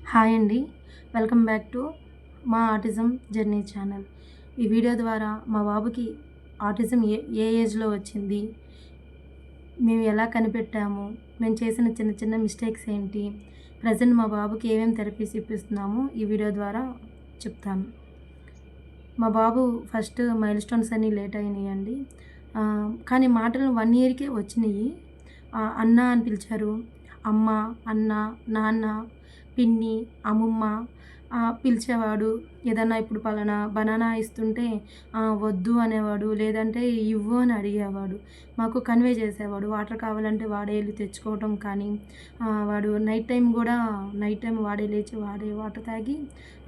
Hi అండి. Welcome back to మా autism journey channel. ఈ వీడియో ద్వారా మా బాబుకి ఆటిజం ఏ ఏజ్‌లో వచ్చింది? మేము ఎలా కనిపెట్టాము? మేము చేసిన చిన్న చిన్న మిస్టేక్స్ ఏంటి? ప్రెజెంట్ మా బాబుకి ఏమేమి థెరపీస్ ఇప్పిస్తున్నామో ఈ వీడియో ద్వారా చెప్తాను. మా బాబు ఫస్ట్ మైల్ స్టోన్స్ అన్నీ లేట్ అయినాయండి. కానీ మాటలు 1 ఇయర్‌కే వచ్చినియి. అన్న అని పిలిచారు. అమ్మ, అన్న, నాన్న, పిన్ని, అమ్మమ్మ పిలిచేవాడు. ఏదన్నా ఇప్పుడు పలానా బనానా ఇస్తుంటే వద్దు అనేవాడు. లేదంటే ఇవ్వు అని అడిగేవాడు. మాకు కన్వే చేసేవాడు. వాటర్ కావాలంటే వాడే ఎళ్లి తెచ్చుకోవటం కానీ, వాడు నైట్ టైం వాడే లేచి వాడే వాటర్ తాగి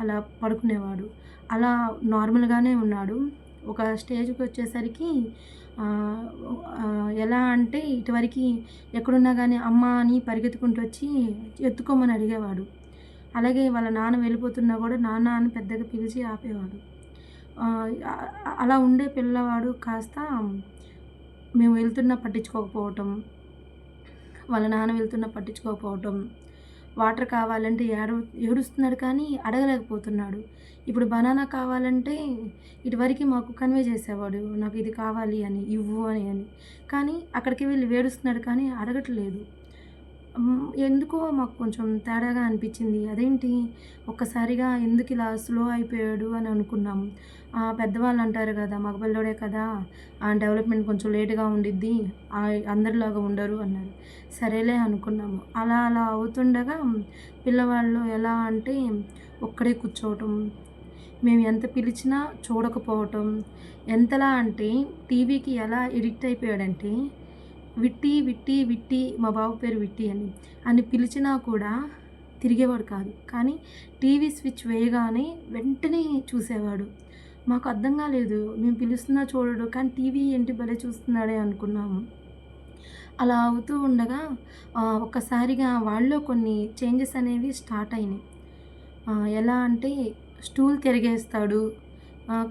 అలా పడుకునేవాడు. అలా నార్మల్‌గానే ఉన్నాడు. ఒక స్టేజ్‌కొచ్చేసరికి ఎలా అంటే ఇటువరకి ఎక్కడున్నా గానీ అమ్మ అని పరిగెత్తుకుంటూ వచ్చి ఎత్తుకోమని అడిగేవాడు. అలాగే వాళ్ళ నాన్న వెళ్ళిపోతున్నా గూడా నాన్న అని పెద్దగా పిలిచి ఆపేవాడు. ఆహ్, అలా ఉండే పిల్లవాడు కాస్త మేము వెళ్తున్నా పట్టించుకోకపోవటం, వాళ్ళ నాన్న వెళ్తున్నా పట్టించుకోకపోవటం, వాటర్ కావాలంటే ఏడుస్తున్నాడు కానీ అడగలేకపోతున్నాడు. ఇప్పుడు బనానా కావాలంటే ఇటువరకి మాకు కన్వే చేసేవాడు. నాకు ఇది కావాలి అని, ఇవ్వు అని. కానీ అక్కడికి వెళ్ళి ఏడుస్తున్నాడు కానీ అడగట్లేదు. ఎందుకో మాకు కొంచెం తేడాగా అనిపించింది. అదేంటి ఒక్కసారిగా ఎందుకిలా స్లో అయిపోయాడు అని అనుకున్నాము. పెద్దవాళ్ళు అంటారు గదా! మగ పిల్లోడే కదా! డెవలప్‌మెంట్ కొంచెం లేట్‌గా ఉండిద్ది. అందరిలాగా ఉండరు అన్నారు. సరేలే అనుకున్నాము. అలా అలా అవుతుండగా పిల్లవాళ్ళు ఎలా అంటే ఒక్కడే కూర్చోవటం, మేము ఎంత పిలిచినా చూడకపోవటం, ఎంతలా అంటే టీవీకి ఎలా ఎడిక్ట్ అయిపోయాడంటే విట్టి, విట్టి, విట్టి మా బాబు పేరు విట్టి అని పిలిచినా కూడా తిరిగేవాడు కాదు. కానీ టీవీ స్విచ్ వేయగానే వెంటనే చూసేవాడు. మాకు అర్థం కాలేదు. మేము పిలుస్తున్నా చూడడు. కానీ టీవీ ఏంటి భలే చూస్తున్నాడే అనుకున్నాము. అలా అవుతూ ఉండగా ఒక్కసారిగా వాళ్ళలో కొన్ని చేంజెస్ అనేవి స్టార్ట్ అయినాయి. ఎలా అంటే స్టూల్ తిరగేస్తాడు.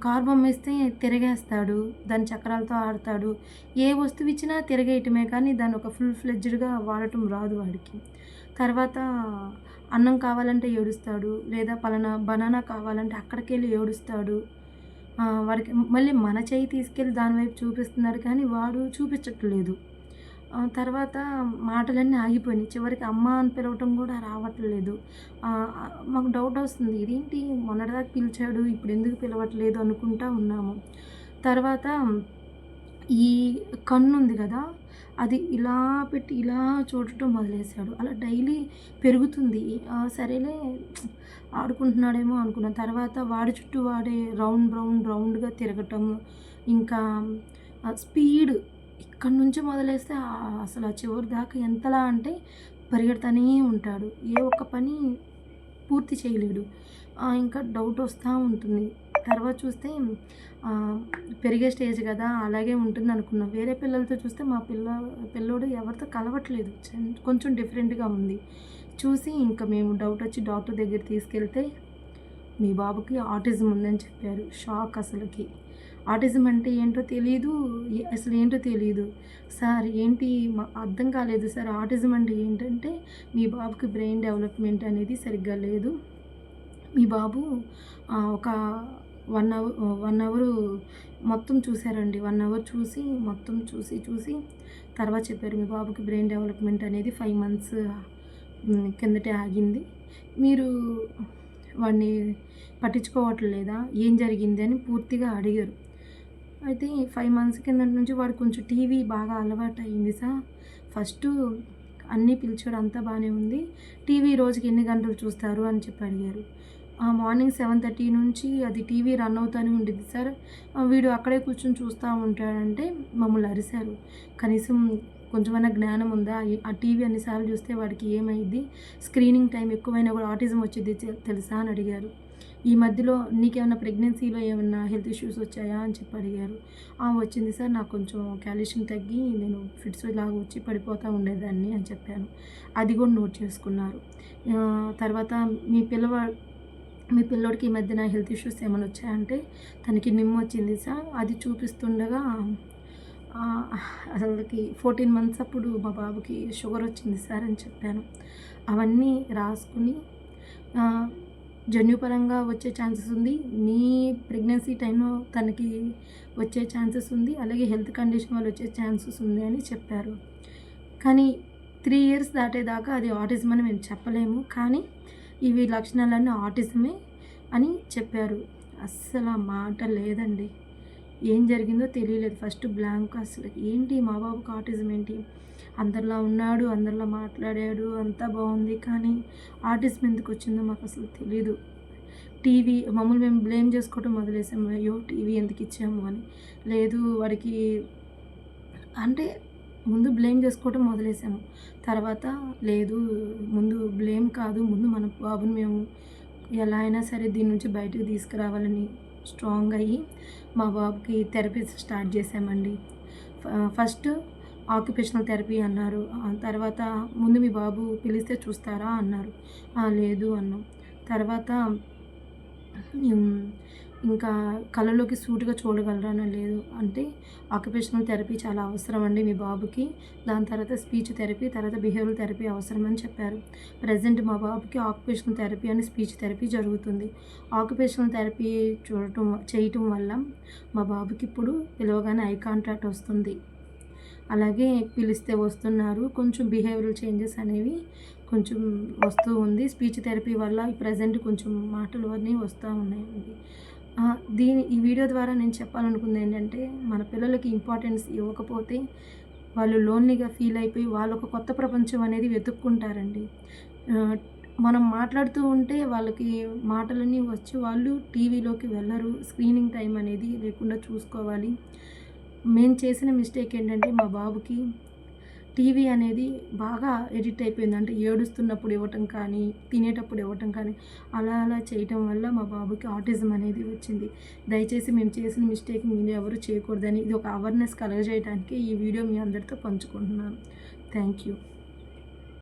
కారు బొమ్మేస్తే తిరగేస్తాడు. దాని చక్రాలతో ఆడతాడు. ఏ వస్తువు ఇచ్చినా తిరగేయటమే కానీ దాన్ని ఒక ఫుల్ ఫ్లెడ్జ్డ్‌గా వాడటం రాదు వాడికి. తర్వాత అన్నం కావాలంటే ఏడుస్తాడు. లేదా పలానా బనానా కావాలంటే అక్కడికెళ్ళి ఏడుస్తాడు. వాడికి మళ్ళీ మన చెయ్యి తీసుకెళ్ళి దాని వైపు చూపిస్తున్నాడు కానీ వాడు చూపించట్లేదు. తర్వాత మాటలన్నీ ఆగిపోయినాయి. చివరికి అమ్మ అని పిలవటం కూడా రావట్లేదు. మాకు డౌటొస్తుంది. ఇదేంటి మొన్నటిదాకా పిలిచాడు, ఇప్పుడెందుకు పిలవట్లేదు అనుకుంటా ఉన్నాము. తర్వాత ఈ కన్నుంది గదా! అది ఇలా పెట్టి ఇలా చూడటం మొదలేశాడు. అలా డైలీ పెరుగుతుంది. సరేలే ఆడుకుంటున్నాడేమో అనుకున్నాం. తర్వాత వాడి చుట్టూ వాడే రౌండ్‌గా తిరగటము. ఇంకా స్పీడ్ ఇక్కడి నుంచి మొదలేస్తే అసలు ఆ చివరి దాకా ఎంతలా అంటే పరిగెడతానే ఉంటాడు. ఏ ఒక్క పని పూర్తి చేయలేడు. ఇంకా డౌటొస్తా ఉంటుంది. తర్వాత చూస్తే పెరిగే స్టేజ్ గదా! అలాగే ఉంటుందనుకున్నాం. వేరే పిల్లలతో చూస్తే మా పిల్లోడు ఎవరితో కలవట్లేదు. కొంచెం డిఫరెంట్‌గా ఉంది. చూసి ఇంకా మేము డౌటొచ్చి డాక్టర్ దగ్గరికి తీసుకెళ్తే, మీ బాబుకి ఆటిజం ఉందని చెప్పారు. షాక్ అసలకి. ఆటిజం అంటే ఏంటో తెలీదు. అసలేంటో తెలీదు. సార్ ఏంటి అర్థం కాలేదు సార్. ఆటిజం అంటే ఏంటంటే, మీ బాబుకి బ్రెయిన్ డెవలప్‌మెంట్ అనేది సరిగ్గా లేదు. మీ బాబు ఒక 1 అవరు మొత్తం చూసారండి. 1 అవర్ చూసి మొత్తం చూసి తర్వాత చెప్పారు. మీ బాబుకి బ్రెయిన్ డెవలప్‌మెంట్ అనేది 5 మంత్స్ కిందటే ఆగింది. మీరు వాడిని పట్టించుకోవట్లేదా? ఏం జరిగింది అని పూర్తిగా అడిగారు. అయితే 5 మంత్స్ కిందటి నుంచి వాడికి కొంచెం టీవీ బాగా అలవాటయింది సార్. ఫస్టు అన్నీ పిలిచాడు అంతా బానే ఉంది. టీవీ రోజుకి ఎన్ని గంటలు చూస్తారు అని చెప్పి అడిగారు. మార్నింగ్ 7:30 నుంచి అది టీవీ రన్ అవుతానే ఉండిద్ది సార్. వీడు అక్కడే కూర్చొని చూస్తా ఉంటాడంటే మమ్మల్ని అరిసారు. కనీసం కొంచెమన్నా జ్ఞానం ఉందా? ఆ టీవీ అన్ని సార్లు చూస్తే వాడికి ఏమైద్ది? స్క్రీనింగ్ టైం ఎక్కువైనా కూడా ఆటిజం వచ్చిద్ది తెలుసా అని అడిగారు. ఈ మధ్యలో నీకేమన్నా ప్రెగ్నెన్సీలో ఏమన్నా హెల్త్ ఇష్యూస్ వచ్చాయా అని చెప్పి అడిగారు. వచ్చింది సార్. నాకు కొంచెం కాల్షియం తగ్గి నేను ఫిట్స్ లాగా వచ్చి పడిపోతూ ఉండేదాన్ని అని చెప్పాను. అది కూడా నోట్ చేసుకున్నారు. తర్వాత మీ పిల్లోడికి ఈ మధ్యన హెల్త్ ఇష్యూస్ ఏమైనా వచ్చాయంటే తనకి నిమ్మొచ్చింది సార్. అది చూపిస్తుండగా అసలకి 14 మంత్స్ అప్పుడు మా బాబుకి షుగర్ వచ్చింది సార్ అని చెప్పాను. అవన్నీ రాసుకుని జన్యుపరంగా వచ్చే ఛాన్సెస్ ఉంది. మీ ప్రెగ్నెన్సీ టైంలో తనకి వచ్చే ఛాన్సెస్ ఉంది. అలాగే హెల్త్ కండిషన్ వల్ల వచ్చే ఛాన్సెస్ ఉంది అని చెప్పారు. కానీ 3 ఇయర్స్ దాటేదాకా అది ఆటిజం అని మేము చెప్పలేము. కానీ ఇవి లక్షణాలన్నీ ఆటిజమే అని చెప్పారు. అస్సలు ఆ మాట లేదండి. ఏం జరిగిందో తెలియలేదు. ఫస్ట్ బ్లాంక్ అసలు. ఏంటి మా బాబుకి ఆటిజం ఏంటి? అందరిలా ఉన్నాడు, అందరిలా మాట్లాడాడు, అంతా బాగుంది. కానీ ఆటిజం ఎందుకు వచ్చిందో మాకు అసలు తెలీదు. టీవీ మమ్మల్ని మేము బ్లేమ్ చేసుకోవటం మొదలేసాము. అయ్యో టీవీ ఎందుకు ఇచ్చాము అని. లేదు వాడికి అంటే ముందు బ్లేమ్ చేసుకోవటం మొదలేసాము. తర్వాత లేదు ముందు బ్లేమ్ కాదు, ముందు మన బాబుని మేము ఎలా అయినా సరే దీని నుంచి బయటకు తీసుకురావాలని స్ట్రాంగ్ అయ్యి మా బాబుకి థెరపీ స్టార్ట్ చేసామండి. ఫస్ట్ ఆక్యుపేషనల్ థెరపీ అన్నారు. తర్వాత ముందు మీ బాబు పిలిస్తే చూస్తారా అన్నారు. లేదు అన్నాం. తర్వాత ఇంకా కళ్ళలోకి సూటిగా చూడగలరా అని లేదు. అంటే ఆక్యుపేషనల్ థెరపీ చాలా అవసరం అండి మీ బాబుకి. దాని తర్వాత స్పీచ్ థెరపీ, తర్వాత బిహేవియరల్ థెరపీ అవసరమని చెప్పారు. ప్రెజెంట్ మా బాబుకి ఆక్యుపేషనల్ థెరపీ అని స్పీచ్ థెరపీ జరుగుతుంది. ఆక్యుపేషనల్ థెరపీ చేయటం వల్ల మా బాబుకి ఇప్పుడు పిలవగానే ఐ కాంటాక్ట్ వస్తుంది. అలాగే పిలిస్తే వస్తున్నారు. కొంచెం బిహేవియరల్ చేంజెస్ అనేవి కొంచెం వస్తూ ఉంది. స్పీచ్ థెరపీ వల్ల ప్రెజెంట్ కొంచెం మాటలు అన్నీ వస్తూ ఉన్నాయండి. ఈ వీడియో ద్వారా నేను చెప్పాలనుకుంది ఏంటంటే, మన పిల్లలకి ఇంపార్టెన్స్ ఇవ్వకపోతే వాళ్ళు లోన్లీగా ఫీల్ అయిపోయి వాళ్ళు ఒక కొత్త ప్రపంచం అనేది వెతుక్కుంటారండి. మనం మాట్లాడుతూ ఉంటే వాళ్ళకి మాటలన్నీ వచ్చి వాళ్ళు టీవీలోకి వెళ్ళరు. స్క్రీనింగ్ టైం అనేది లేకుండా చూసుకోవాలి. మేము చేసిన మిస్టేక్ ఏంటంటే మా బాబుకి టీవీ అనేది బాగా ఎడిక్ట్ అయిపోయింది. అంటే ఏడుస్తున్నప్పుడు ఇవ్వటం కానీ, తినేటప్పుడు ఇవ్వటం కానీ అలా చేయటం వల్ల మా బాబుకి ఆటిజం అనేది వచ్చింది. దయచేసి మేము చేసిన మిస్టేక్ మీరు ఎవరు చేయకూడదని ఇది ఒక అవేర్నెస్ కలగజేయడానికి ఈ వీడియో మీ అందరితో పంచుకుంటున్నాను. Thank you.